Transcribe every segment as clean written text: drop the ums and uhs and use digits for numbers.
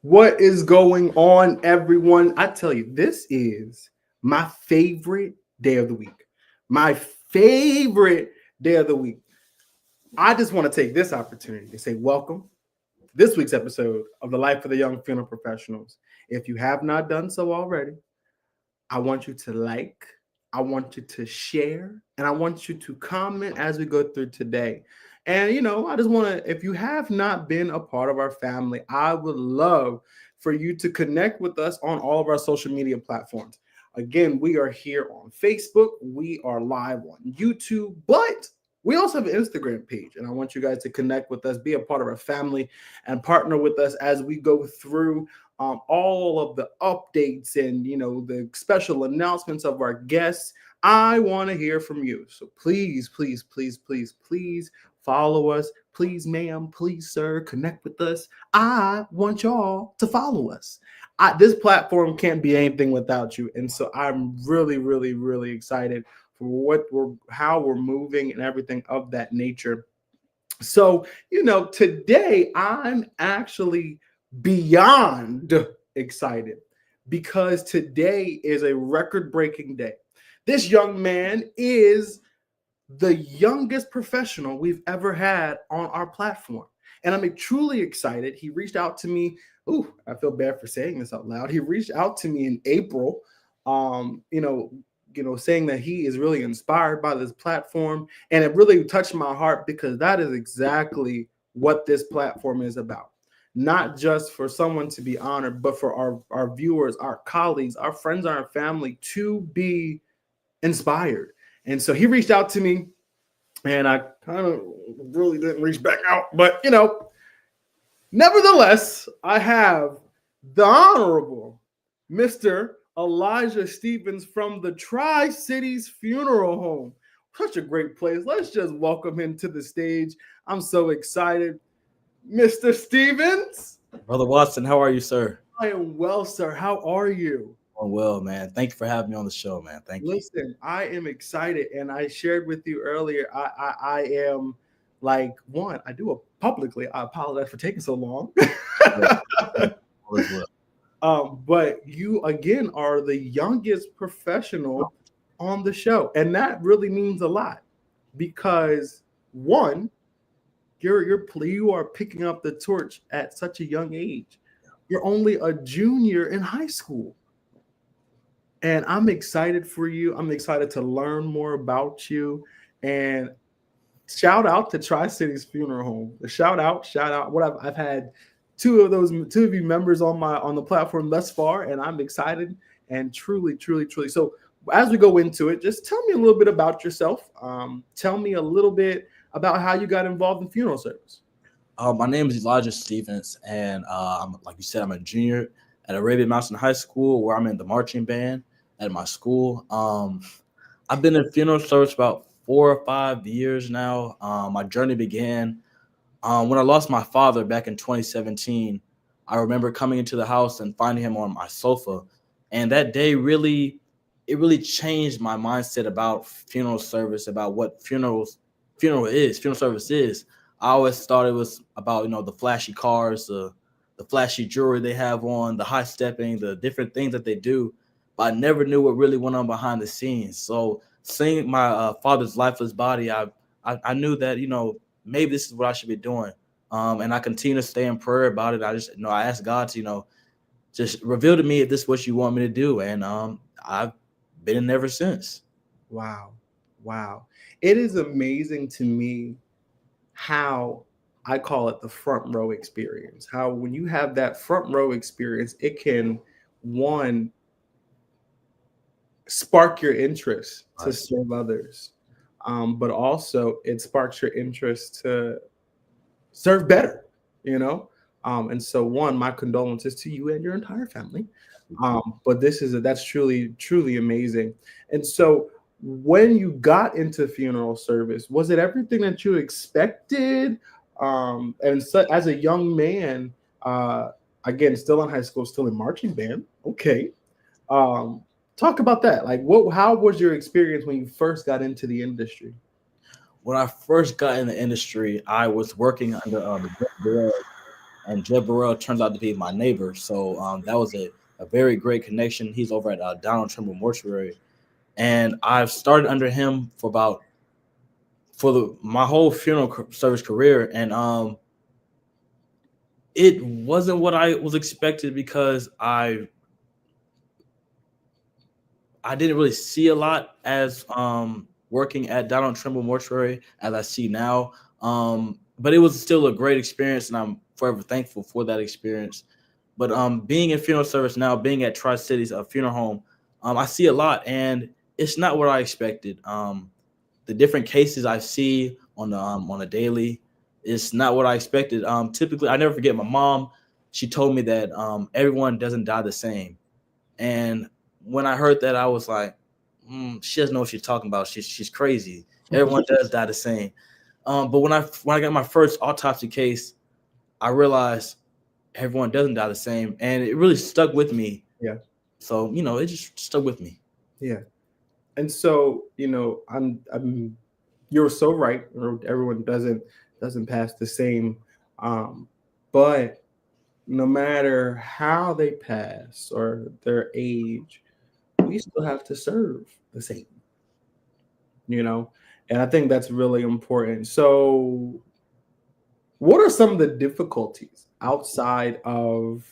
What is going on, everyone? I tell you, this is my favorite day of the week. My favorite day of the week. I just want to take this opportunity to say welcome to this week's episode of the Life of the Young Funeral Professionals. If you have not done so already, I want you to like, I want you to share, and I want you to comment as we go through today. And, I just want to, if you have not been a part of our family, I would love for you to connect with us on all of our social media platforms. Again, we are here on Facebook, we are live on YouTube, but we also have an Instagram page. And I want you guys to connect with us, be a part of our family, and partner with us as we go through all of the updates and the special announcements of our guests. I want to hear from you, so please follow us. Please, ma'am, please, sir, connect with us. I want y'all to follow us. This platform can't be anything without you, and so I'm really excited for how we're moving and everything of that nature. So, today I'm actually beyond excited because today is a record-breaking day. This young man is the youngest professional we've ever had on our platform. And I'm truly excited. He reached out to me. Ooh, I feel bad for saying this out loud. He reached out to me in April, saying that he is really inspired by this platform. And it really touched my heart because that is exactly what this platform is about. Not just for someone to be honored, but for our viewers, our colleagues, our friends, our family to be inspired. And so he reached out to me, and I kind of really didn't reach back out. But, nevertheless, I have the Honorable Mr. Elijah Stevens from the Tri-Cities Funeral Home. Such a great place. Let's just welcome him to the stage. I'm so excited. Mr. Stevens. Brother Watson, how are you, sir? I am well, sir. How are you? Oh, well, man. Thank you for having me on the show, man. Thank you. Listen, I am excited, and I shared with you earlier. I am like I do it publicly. I apologize for taking so long. But you again are the youngest professional on the show, and that really means a lot because one, you are picking up the torch at such a young age. You're only a junior in high school. And I'm excited for you. I'm excited to learn more about you. And shout out to Tri-Cities Funeral Home. Shout out. What I've had two of you members on the platform thus far, and I'm excited and truly. So as we go into it, just tell me a little bit about yourself. Tell me a little bit about how you got involved in funeral service. My name is Elijah Stevens, and like you said, I'm a junior at Arabian Mountain High School, where I'm in the marching band at my school. I've been in funeral service about 4 or 5 years now. My journey began when I lost my father back in 2017. I remember coming into the house and finding him on my sofa, and that day really changed my mindset about funeral service, about what funeral service is. I always thought it was about the flashy cars, the flashy jewelry they have on, the high stepping, the different things that they do, but I never knew what really went on behind the scenes. So seeing my father's lifeless body, I knew that maybe this is what I should be doing, and I continue to stay in prayer about it. I asked God to just reveal to me if this is what you want me to do, and I've been in ever since. Wow. It is amazing to me how I call it the front row experience. How when you have that front row experience, it can spark your interest to Right. serve others, but also it sparks your interest to serve better, you know. And so, one, my condolences to you and your entire family. But that's truly amazing. And so, when you got into funeral service, was it everything that you expected? And so, as a young man, uh, again, still in high school, still in marching band. Okay, um, talk about that. Like, what? How was your experience when you first got into the industry? When I first got in the industry, I was working under Jeff Burrell, and Jeff Burrell turns out to be my neighbor. So that was a very great connection. He's over at Donald Trumbull Mortuary, and I've started under him for about my whole funeral service career, and it wasn't what I was expected because I didn't really see a lot as working at Donald Trumbull Mortuary as I see now. But it was still a great experience, and I'm forever thankful for that experience. But being in funeral service now, being at Tri Cities, a funeral home, I see a lot, and it's not what I expected. The different cases I see on a daily, it's not what I expected. Typically, I never forget my mom. She told me that everyone doesn't die the same, and when I heard that, I was like, she doesn't know what she's talking about. She's crazy. Everyone does die the same. But when I got my first autopsy case, I realized everyone doesn't die the same, and it really stuck with me. Yeah, So it just stuck with me. yeah. And so, I'm you're so right. Everyone doesn't pass the same, um, but no matter how they pass or their age, we still have to serve the same, you know. And I think that's really important. So, what are some of the difficulties outside of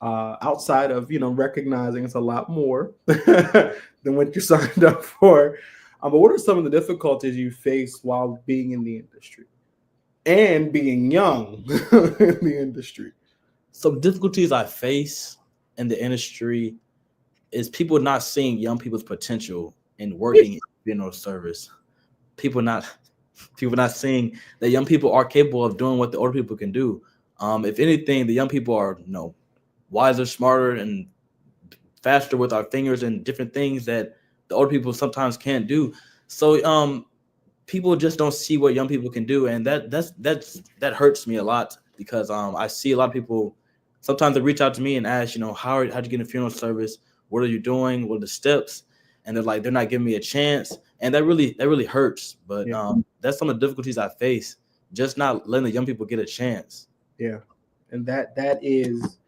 recognizing it's a lot more than what you signed up for? But what are some of the difficulties you face while being in the industry and being young in the industry? Some difficulties I face in the industry is people not seeing young people's potential in working in funeral service. People not people not seeing that young people are capable of doing what the older people can do. If anything, the young people are wiser, smarter, and faster with our fingers and different things that the older people sometimes can't do. So people just don't see what young people can do, and that hurts me a lot because I see a lot of people sometimes they reach out to me and ask, how'd you get in funeral service? What are you doing? What are the steps? And they're not giving me a chance, and that really hurts. But Yeah, that's some of the difficulties I face, just not letting the young people get a chance. yeah, and that is,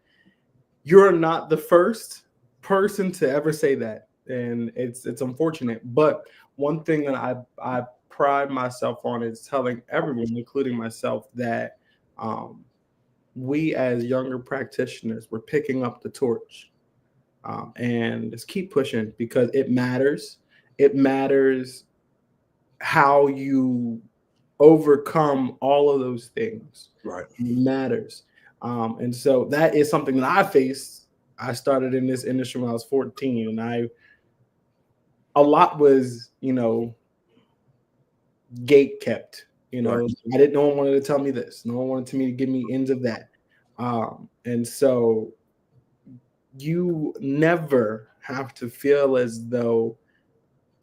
you're not the first person to ever say that, and it's unfortunate. But one thing that I pride myself on is telling everyone, including myself, that um, we as younger practitioners, we're picking up the torch, and just keep pushing because it matters. It matters how you overcome all of those things. Right. It matters. And so that is something that I faced. I started in this industry when I was 14, and a lot was, gate kept. Right. No one wanted to tell me this. No one wanted to me to give me ends of that. And so you never have to feel as though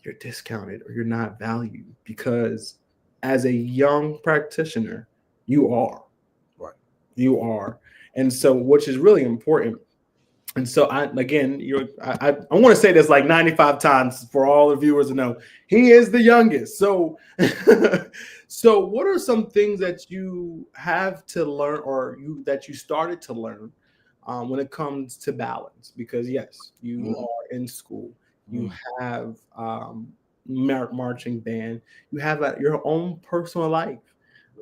you're discounted or you're not valued, because as a young practitioner, you are. Right. You are. And so, which is really important. And so, I want to say this like 95 times for all the viewers to know he is the youngest. So, so what are some things that you have to learn, or that you started to learn, when it comes to balance? Because yes, you Mm, are in school, you mm. have marching band, you have your own personal life,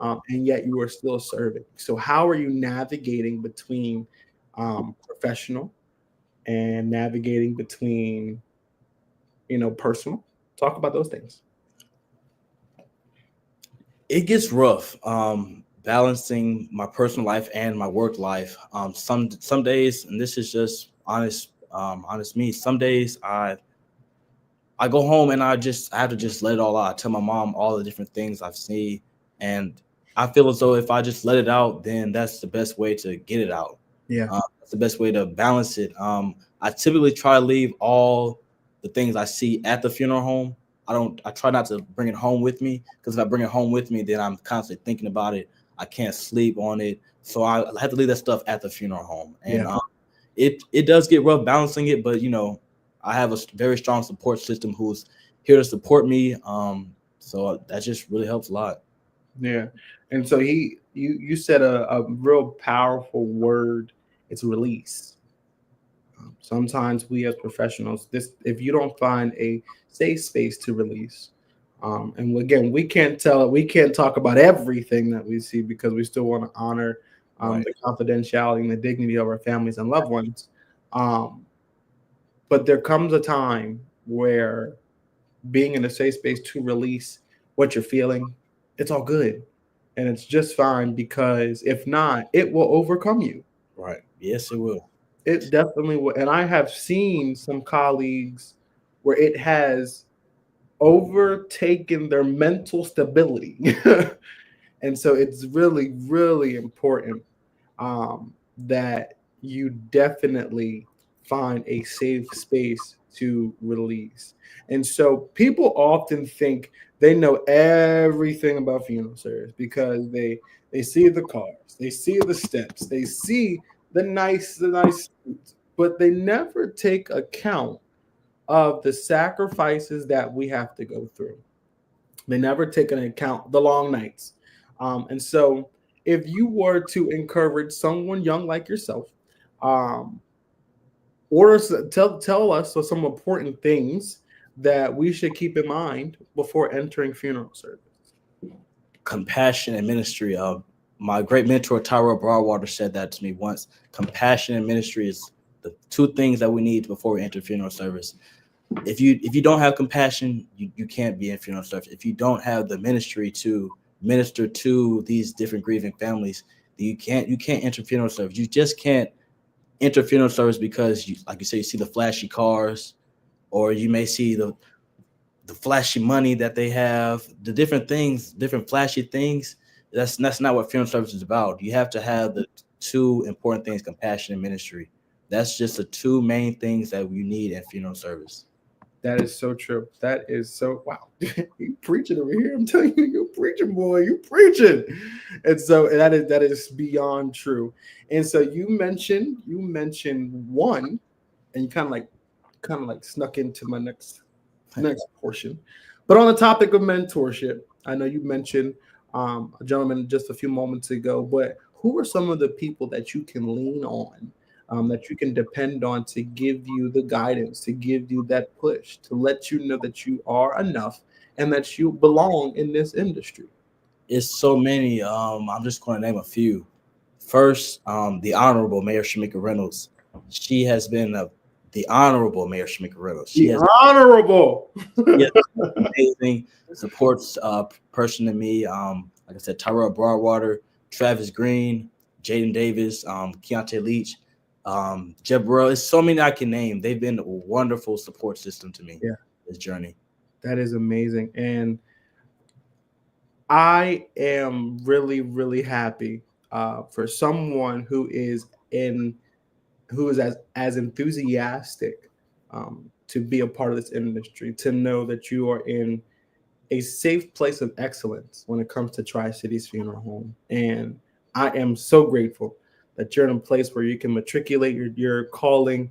and yet you are still serving. So, how are you navigating between professional and navigating between, personal? Talk about those things. It gets rough balancing my personal life and my work life. Some days, and this is just honest me. Some days I go home and I have to just let it all out. I tell my mom all the different things I've seen, and I feel as though if I just let it out, then that's the best way to get it out. Yeah. That's the best way to balance it. I typically try to leave all the things I see at the funeral home. I don't. I try not to bring it home with me, because if I bring it home with me, then I'm constantly thinking about it. I can't sleep on it, so I have to leave that stuff at the funeral home. And Yeah. it does get rough balancing it, but I have a very strong support system who's here to support me. So that just really helps a lot. Yeah. And so you said a real powerful word. It's release. Sometimes we as professionals, this if you don't find a safe space to release, and again, we can't talk about everything that we see because we still want to honor Right. the confidentiality and the dignity of our families and loved ones. Um, but there comes a time where being in a safe space to release what you're feeling, it's all good and it's just fine, because if not, it will overcome you. Right. Yes, it will. It definitely will. And I have seen some colleagues where it has overtaken their mental stability. And so it's really, really important that you definitely find a safe space to release. And so people often think they know everything about funeral service because they see the cars, they see the steps, they see the nice suits, but they never take account of the sacrifices that we have to go through. They never take into account the long nights. And so, if you were to encourage someone young like yourself, um, tell us some important things that we should keep in mind before entering funeral service. Compassion and ministry. My great mentor Tyra Broadwater said that to me once. Compassion and ministry is the two things that we need before we enter funeral service. If you don't have compassion, you can't be in funeral service. If you don't have the ministry to minister to these different grieving families, you can't enter funeral service. You just can't enter funeral service because you, like you say, you see the flashy cars, or you may see the flashy money that they have, the different things, different flashy things. That's not what funeral service is about. You have to have the two important things: compassion and ministry. That's just the two main things that you need in funeral service. That is so true. That is so wow. You preaching over here. I'm telling you, you're preaching, boy. You preaching. And so that is beyond true. And so you mentioned one, and you kind of like snuck into my next portion. But on the topic of mentorship, I know you mentioned a gentleman just a few moments ago, but who are some of the people that you can lean on, that you can depend on to give you the guidance, to give you that push, to let you know that you are enough and that you belong in this industry? It's so many. I'm just going to name a few. First, the Honorable Mayor Shamika Reynolds. She has been the Honorable Mayor Shamika Reynolds. The honorable. She has been amazing supports person to me. Like I said, Tyrell Broadwater, Travis Green, Jaden Davis, Keontae Leach, Jeb Burrell. It's so many I can name. They've been a wonderful support system to me Yeah, this journey. that is amazing. And I am really, really happy for someone in who is as enthusiastic to be a part of this industry, to know that you are in a safe place of excellence when it comes to Tri Cities Funeral Home. And I am so grateful that you're in a place where you can matriculate your calling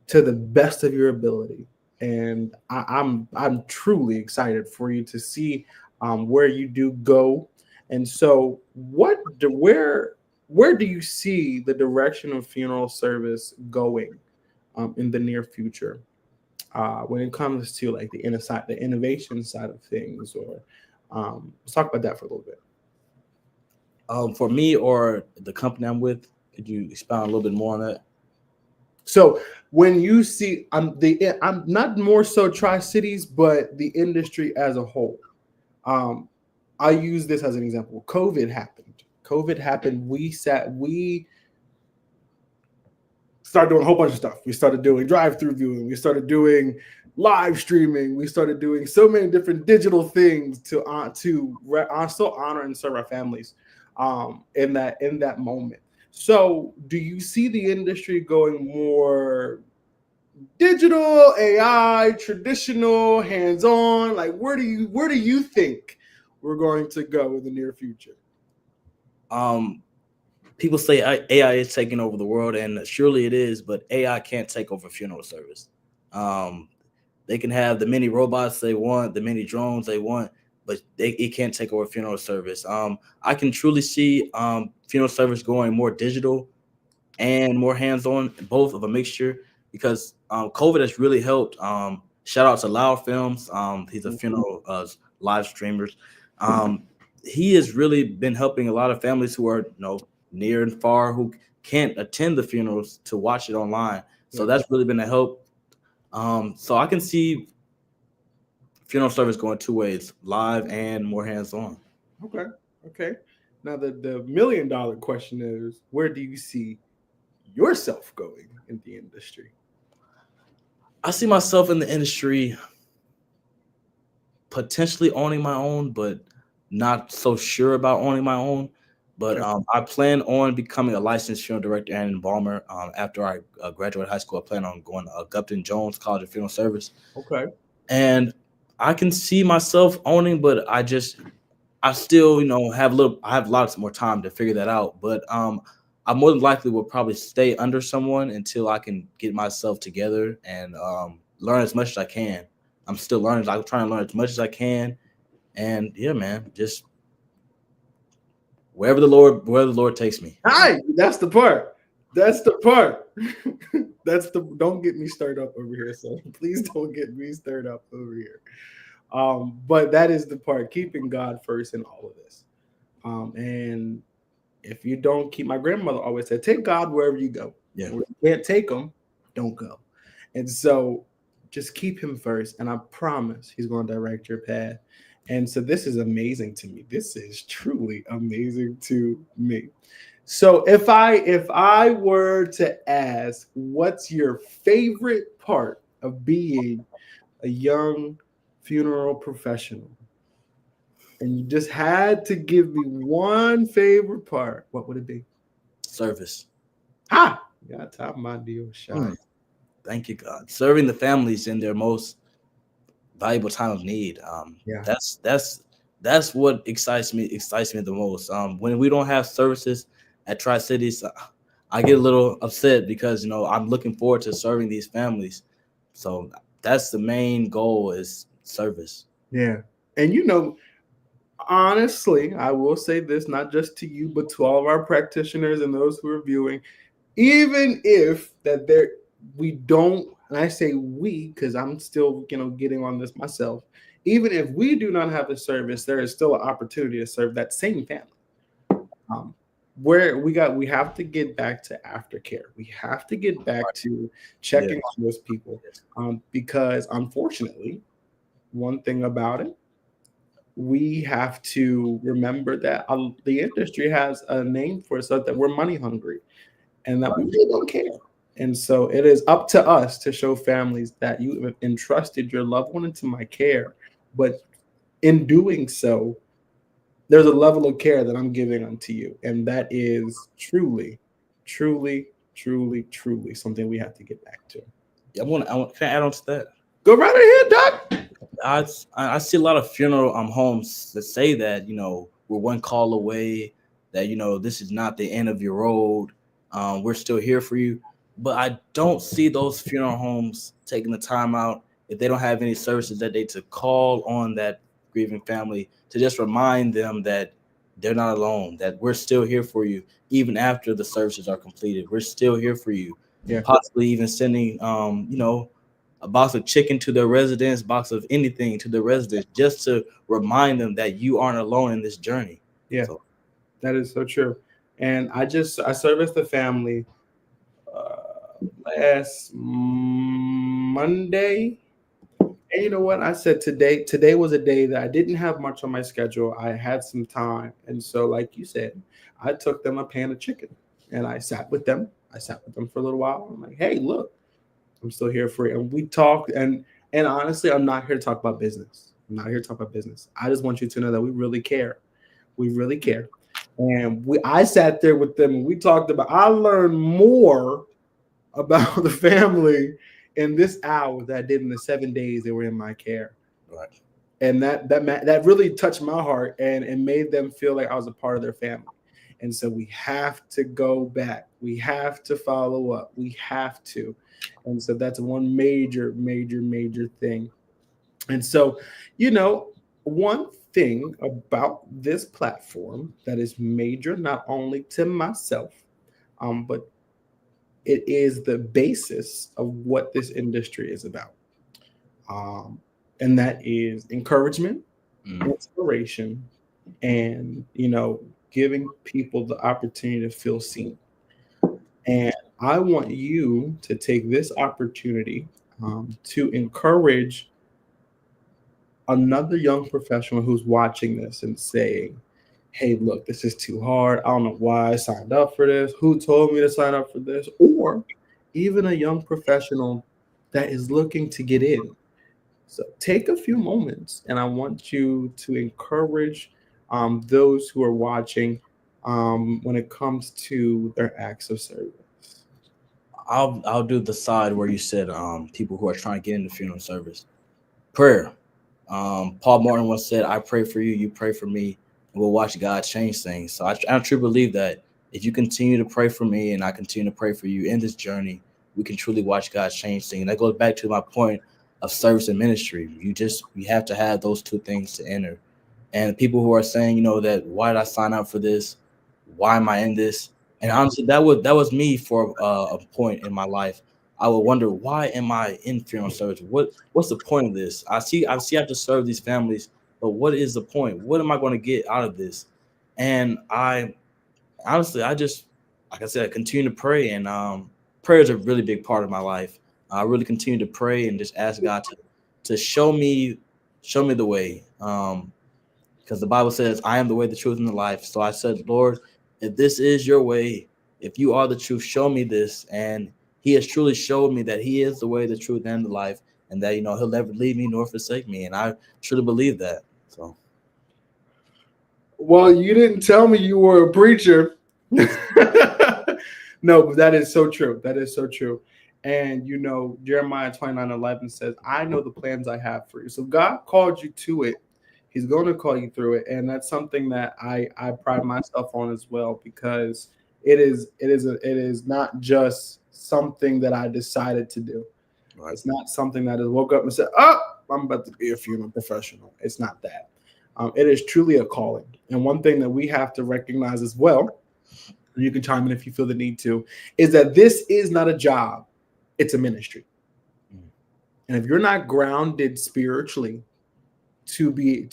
to the best of your ability. And I'm truly excited for you to see where you do go. And so, where do you see the direction of funeral service going in the near future, when it comes to like the innovation side of things? Or let's talk about that for a little bit. For me or the company I'm with, could you expound a little bit more on that? So when you see, I'm not more so Tri Cities, but the industry as a whole. Um, I use this as an example. COVID happened. COVID happened. We started doing a whole bunch of stuff. We started doing drive-through viewing. We started doing live streaming. We started doing so many different digital things to still honor and serve our families in that moment. So, do you see the industry going more digital, AI, traditional, hands-on? Like, where do you think we're going to go in the near future? Um, People say AI is taking over the world, and surely it is, but AI can't take over funeral service. Um, they can have the many robots they want, the many drones they want, but it can't take over funeral service. I can truly see funeral service going more digital and more hands-on, both of a mixture, because COVID has really helped. Shout out to Loud Films. He's a funeral live streamers. Um, he has really been helping a lot of families who are near and far who can't attend the funerals to watch it online. So Yeah. that's really been a help. So I can see funeral service going two ways: live and more hands-on. Okay. Okay. Now the million-dollar question is, where do you see yourself going in the industry? I see myself in the industry potentially owning my own, but not so sure about owning my own. But Okay. I plan on becoming a licensed funeral director and embalmer. After I graduate high school, I plan on going to Gupton Jones College of Funeral Service, Okay. and I can see myself owning, but I still I have lots more time to figure that out. But I more than likely will probably stay under someone until I can get myself together and learn as much as I can. I'm still learning. I'm trying to learn as much as I can, and yeah, man, just wherever the Lord takes me. Hi, that's the part. That's the part. That's the don't get me stirred up over here, son. Please don't get me stirred up over here. But that is the part, keeping God first in all of this. And if you don't keep, my grandmother always said, take God wherever you go. Yeah, Where you can't take him, don't go. And so just keep him first. And I promise he's going to direct your path. And so this is amazing to me. This is truly amazing to me. So if I were to ask, what's your favorite part of being a young funeral professional? And you just had to give me one favorite part, what would it be? service. Ha! Yeah, top of my deal, shy. Mm, thank you, God. Serving the families in their most valuable time of need. Yeah. That's what excites me the most. When we don't have services at Tri Cities, I get a little upset because I'm looking forward to serving these families. So that's the main goal is service. Yeah. And honestly, I will say this not just to you, but to all of our practitioners and those who are viewing, even if that there we don't, and I say we because I'm still getting on this myself, even if we do not have a service, there is still an opportunity to serve that same family. um, where we have to get back to aftercare. We have to get back to Yeah, checking on those people, because unfortunately, one thing about it, we have to remember that the industry has a name for us, that we're money hungry and that we really don't care. And so it is up to us to show families that you have entrusted your loved one into my care. But in doing so, there's a level of care that I'm giving unto you. And that is truly, truly, truly, truly something we have to get back to. Can I add on to that? Go right ahead, Doc. I I see a lot of funeral homes that say that we're one call away, that this is not the end of your road. We're still here for you, but I don't see those funeral homes taking the time out if they don't have any services that they to call on that grieving family to just remind them that they're not alone, that we're still here for you even after the services are completed. We're still here for you, Yeah, possibly even sending a box of chicken to their residence, box of anything to their residence, just to remind them that you aren't alone in this journey. yeah, So that is so true. And I serviced the family last Monday. And you know what? I said today was a day that I didn't have much on my schedule. I had some time. And so, like you said, I took them a pan of chicken. and I sat with them. I sat with them for a little while. I'm like, hey, look, I'm still here for you. And we talked, and honestly, I'm not here to talk about business. I'm not here to talk about business. I just want you to know that we really care. We really care. And I sat there with them and we talked about. I learned more about the family in this hour that I did in the 7 days they were in my care. Right. And that really touched my heart and made them feel like I was a part of their family. And so we have to go back. We have to follow up. We have to. And so that's one major thing. And so, you know, one thing about this platform that is major, not only to myself, but it is the basis of what this industry is about. Um, and that is encouragement, Mm. inspiration, and, giving people the opportunity to feel seen. And I want you to take this opportunity to encourage another young professional who's watching this and saying, hey, look, this is too hard. I don't know why I signed up for this. Who told me to sign up for this? Or even a young professional that is looking to get in. So take a few moments and I want you to encourage those who are watching when it comes to their acts of service. I'll do the side where you said people who are trying to get into funeral service. Prayer. Paul Martin once said, I pray for you, you pray for me, and we'll watch God change things. So I truly believe that if you continue to pray for me and I continue to pray for you in this journey, we can truly watch God change things. And that goes back to my point of service and ministry. You have to have those two things to enter. And people who are saying, that why did I sign up for this? Why am I in this? And honestly, that was me for a point in my life. I would wonder, why am I in funeral service? What's the point of this? I have to serve these families, but what is the point? What am I going to get out of this? And I honestly, I just, like I said, continue to pray, and prayer is a really big part of my life. I really continue to pray and just ask God to show me the way. Because the Bible says, I am the way, the truth, and the life. So I said, Lord, if this is your way, if you are the truth, show me this. And he has truly showed me that he is the way, the truth, and the life, and that, he'll never leave me nor forsake me. And I truly believe that. So Well, you didn't tell me you were a preacher. No, but that is so true. That is so true. And Jeremiah 29:11 says, I know the plans I have for you. So God called you to it. He's going to call you through it. And that's something that I pride myself on as well, because it is not just something that I decided to do. right. It's not something that I woke up and said, oh, I'm about to be a funeral professional. It's not that. It is truly a calling. And one thing that we have to recognize as well, and you can chime in if you feel the need to, is that this is not a job, it's a ministry. Mm. And if you're not grounded spiritually to be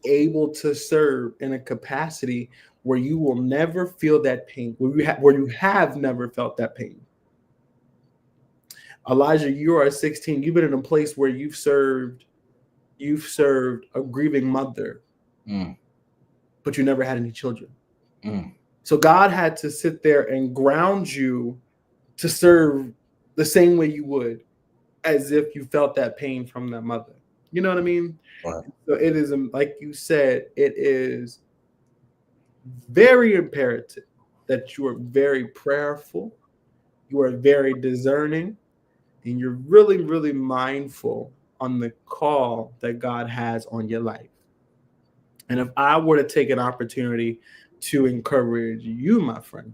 able to serve in a capacity where you will never feel that pain, where you have never felt that pain. Elijah, you are 16. You've been in a place where you've served a grieving mother, Mm. but you never had any children. Mm. So God had to sit there and ground you to serve the same way you would as if you felt that pain from that mother. You know what I mean? Right. So it is, like you said, it is very imperative that you are very prayerful, you are very discerning, and you're really, really mindful on the call that God has on your life. And if I were to take an opportunity to encourage you, my friend,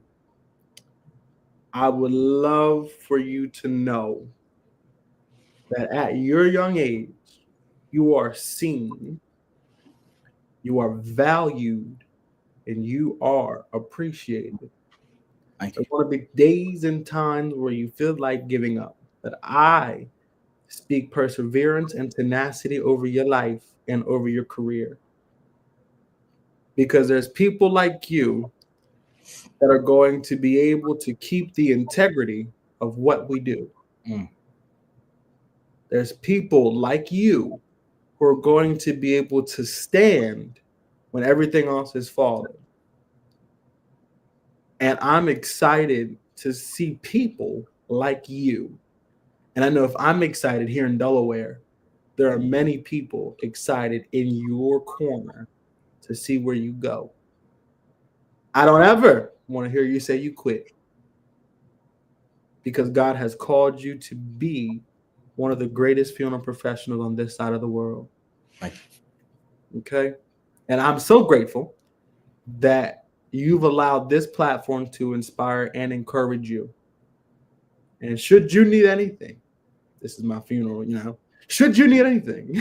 I would love for you to know that at your young age, you are seen, you are valued, and you are appreciated. Thank you. There's going to be days and times where you feel like giving up, but I speak perseverance and tenacity over your life and over your career, because there's people like you that are going to be able to keep the integrity of what we do. Mm. There's people like you who are going to be able to stand when everything else is falling. And I'm excited to see people like you. And I know if I'm excited here in Delaware, there are many people excited in your corner to see where you go. I don't ever want to hear you say you quit because God has called you to be one of the greatest funeral professionals on this side of the world. Thank Okay. And I'm so grateful that you've allowed this platform to inspire and encourage you. And should you need anything, this is my funeral, should you need anything,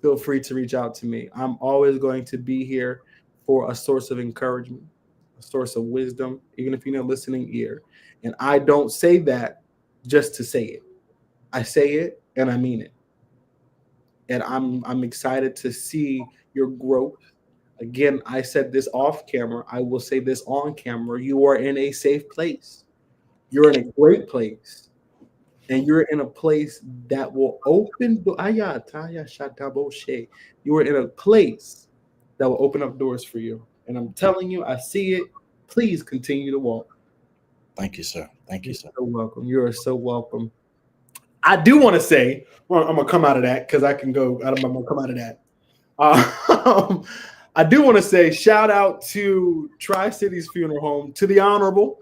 feel free to reach out to me. I'm always going to be here for a source of encouragement, a source of wisdom, even if you need a listening ear. And I don't say that just to say it. I say it and I mean it. And I'm excited to see your growth. Again, I said this off camera. I will say this on camera. You are in a safe place. You're in a great place. And you're in a place that will open. You are in a place that will open up doors for you. And I'm telling you, I see it. Please continue to walk. Thank you, sir. Thank you, You're sir. so welcome. You are so welcome. I do want to say, well, I'm gonna come out of that because I can go. I'm gonna come out of that. Um, I do want to say shout out to Tri Cities Funeral Home, to the Honorable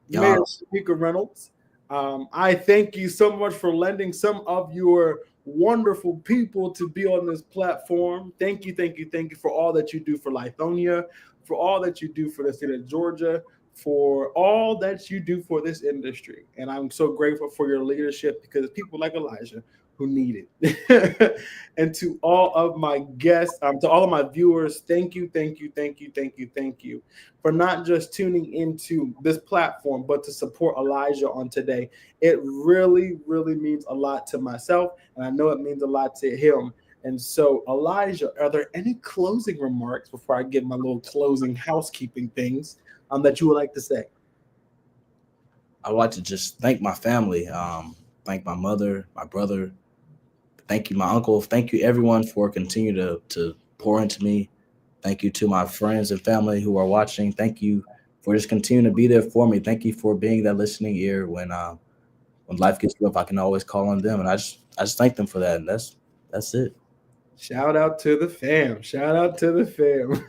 Mayor Yes. Shanika Reynolds. I thank you so much for lending some of your wonderful people to be on this platform. Thank you, thank you, thank you for all that you do for Lithonia, for all that you do for the state of Georgia, for all that you do for this industry. And I'm so grateful for your leadership because it's people like Elijah who need it. And to all of my guests, to all of my viewers, thank you, thank you, thank you, thank you, thank you for not just tuning into this platform, but to support Elijah on today. It really, really means a lot to myself, and I know it means a lot to him. And so, Elijah, are there any closing remarks before I give my little closing housekeeping things that you would like to say? I would like to just thank my family, thank my mother, my brother, thank you, my uncle, thank you everyone for continue to pour into me. Thank you to my friends and family who are watching. Thank you for just continuing to be there for me. Thank you for being that listening ear when life gets rough. I can always call on them, and I just thank them for that. And that's it. Shout out to the fam. Shout out to the fam.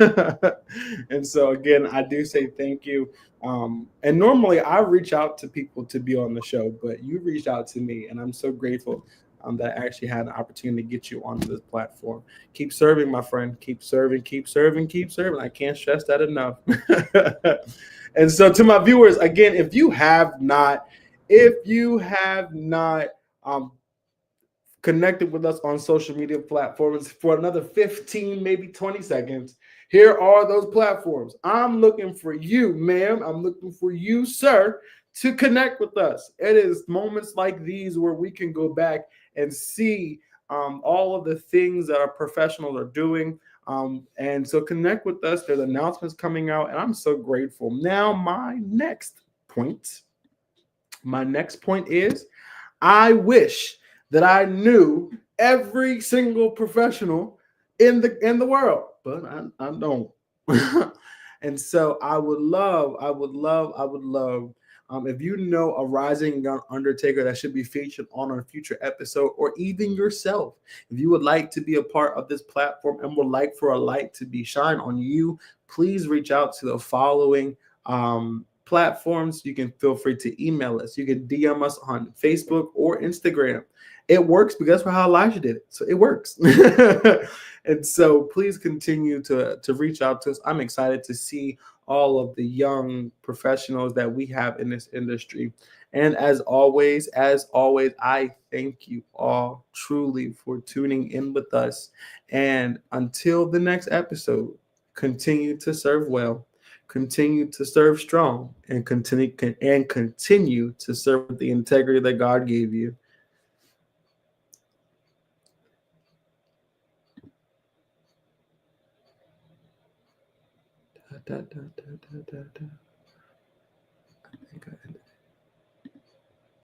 And so again, I do say thank you. And normally I reach out to people to be on the show, but you reached out to me, and I'm so grateful that I actually had an opportunity to get you onto this platform. Keep serving, my friend. Keep serving. Keep serving. Keep serving. I can't stress that enough. And so to my viewers, again, if you have not um, connected with us on social media platforms for another 15, maybe 20 seconds, here are those platforms. I'm looking for you, ma'am. I'm looking for you, sir, to connect with us. It is moments like these where we can go back and see all of the things that our professionals are doing. And so connect with us. There's announcements coming out, and I'm so grateful. Now, my next point is I wish that I knew every single professional in the world, but I don't. And so I would love if you know a rising young undertaker that should be featured on a future episode, or even yourself, if you would like to be a part of this platform and would like for a light to be shined on you, please reach out to the following platforms. You can feel free to email us. You can DM us on Facebook or Instagram. It works because that's how Elijah did it. So it works. And so please continue to reach out to us. I'm excited to see all of the young professionals that we have in this industry. And as always, I thank you all truly for tuning in with us. And until the next episode, continue to serve well, continue to serve strong, and continue to serve with the integrity that God gave you. Da, da, da, da, da, da.